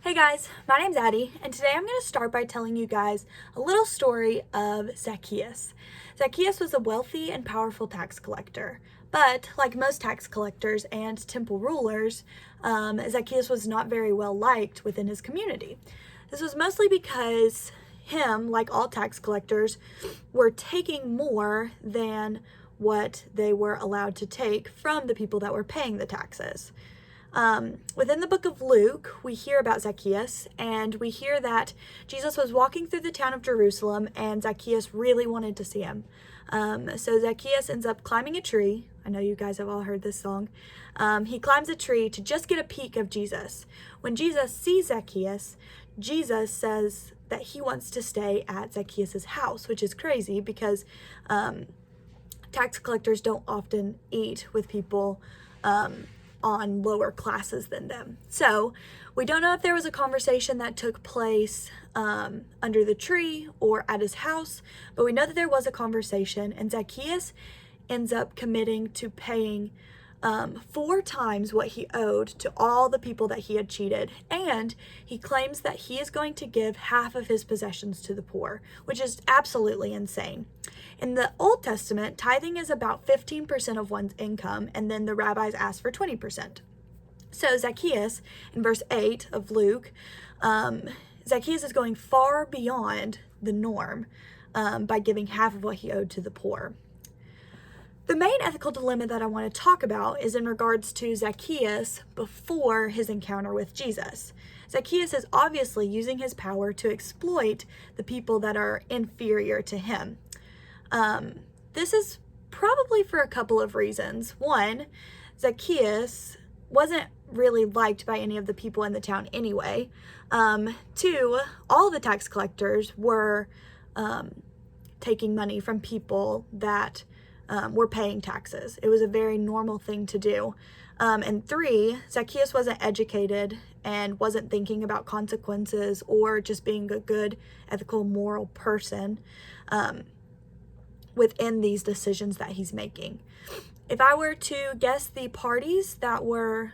Hey guys, my name's Addie, and today I'm going to start by telling you guys a little story of Zacchaeus. Zacchaeus was a wealthy and powerful tax collector, but like most tax collectors and temple rulers, Zacchaeus was not very well liked within his community. This was mostly because him, like all tax collectors, were taking more than what they were allowed to take from the people that were paying the taxes. Within the book of Luke, we hear about Zacchaeus, and we hear that Jesus was walking through the town of Jerusalem, and Zacchaeus really wanted to see him. So Zacchaeus ends up climbing a tree. I know you guys have all heard this song. He climbs a tree to just get a peek of Jesus. When Jesus sees Zacchaeus, Jesus says that he wants to stay at Zacchaeus' house, which is crazy because tax collectors don't often eat with people on lower classes than them. So we don't know if there was a conversation that took place under the tree or at his house, but we know that there was a conversation, and Zacchaeus ends up committing to paying 4 times what he owed to all the people that he had cheated, and he claims that he is going to give half of his possessions to the poor, which is absolutely insane. In the Old Testament, tithing is about 15% of one's income, and then the rabbis ask for 20%. So Zacchaeus, in verse 8 of Luke, Zacchaeus is going far beyond the norm by giving half of what he owed to the poor. The main ethical dilemma that I want to talk about is in regards to Zacchaeus before his encounter with Jesus. Zacchaeus is obviously using his power to exploit the people that are inferior to him. This is probably for a couple of reasons. One, Zacchaeus wasn't really liked by any of the people in the town anyway. Two, all the tax collectors were taking money from people that were paying taxes. It was a very normal thing to do. And 3, Zacchaeus wasn't educated and wasn't thinking about consequences or just being a good, ethical, moral person within these decisions that he's making. If I were to guess the parties that were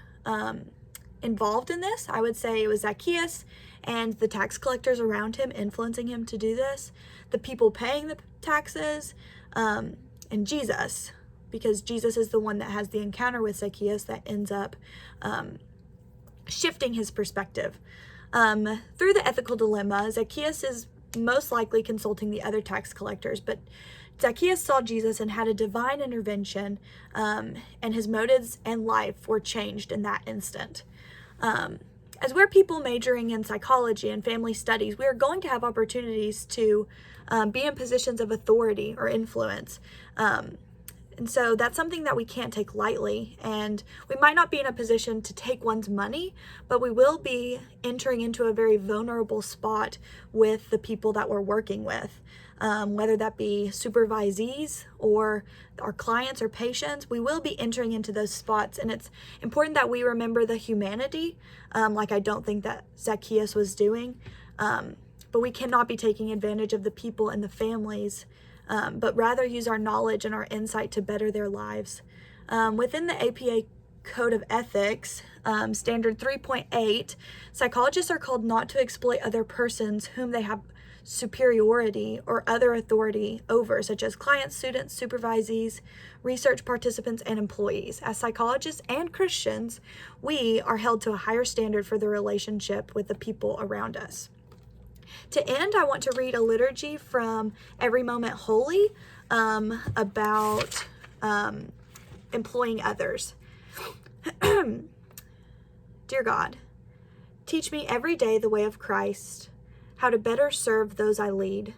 involved in this, I would say it was Zacchaeus and the tax collectors around him influencing him to do this, the people paying the taxes, and Jesus, because Jesus is the one that has the encounter with Zacchaeus that ends up shifting his perspective. Through the ethical dilemma, Zacchaeus is most likely consulting the other tax collectors, but Zacchaeus saw Jesus and had a divine intervention, and his motives and life were changed in that instant. As we're people majoring in psychology and family studies, we are going to have opportunities to be in positions of authority or influence. And so that's something that we can't take lightly. And we might not be in a position to take one's money, but we will be entering into a very vulnerable spot with the people that we're working with. Whether that be supervisees or our clients or patients, we will be entering into those spots. And it's important that we remember the humanity, like I don't think that Zacchaeus was doing. But we cannot be taking advantage of the people and the families, but rather use our knowledge and our insight to better their lives. Within the APA Code of Ethics, Standard 3.8, psychologists are called not to exploit other persons whom they have superiority or other authority over, such as clients, students, supervisees, research participants, and employees. As psychologists and Christians, we are held to a higher standard for the relationship with the people around us. To end, I want to read a liturgy from Every Moment Holy about employing others. Dear God, teach me every day the way of Christ, how to better serve those I lead.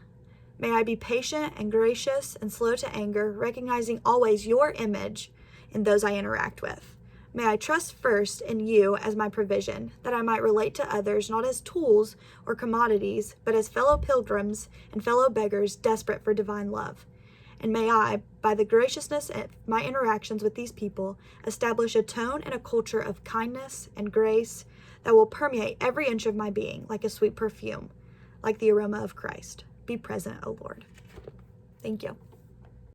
May I be patient and gracious and slow to anger, recognizing always your image in those I interact with. May I trust first in you as my provision, that I might relate to others not as tools or commodities, but as fellow pilgrims and fellow beggars desperate for divine love. And may I, by the graciousness of my interactions with these people, establish a tone and a culture of kindness and grace that will permeate every inch of my being like a sweet perfume, like the aroma of Christ. Be present, O Lord. Thank you.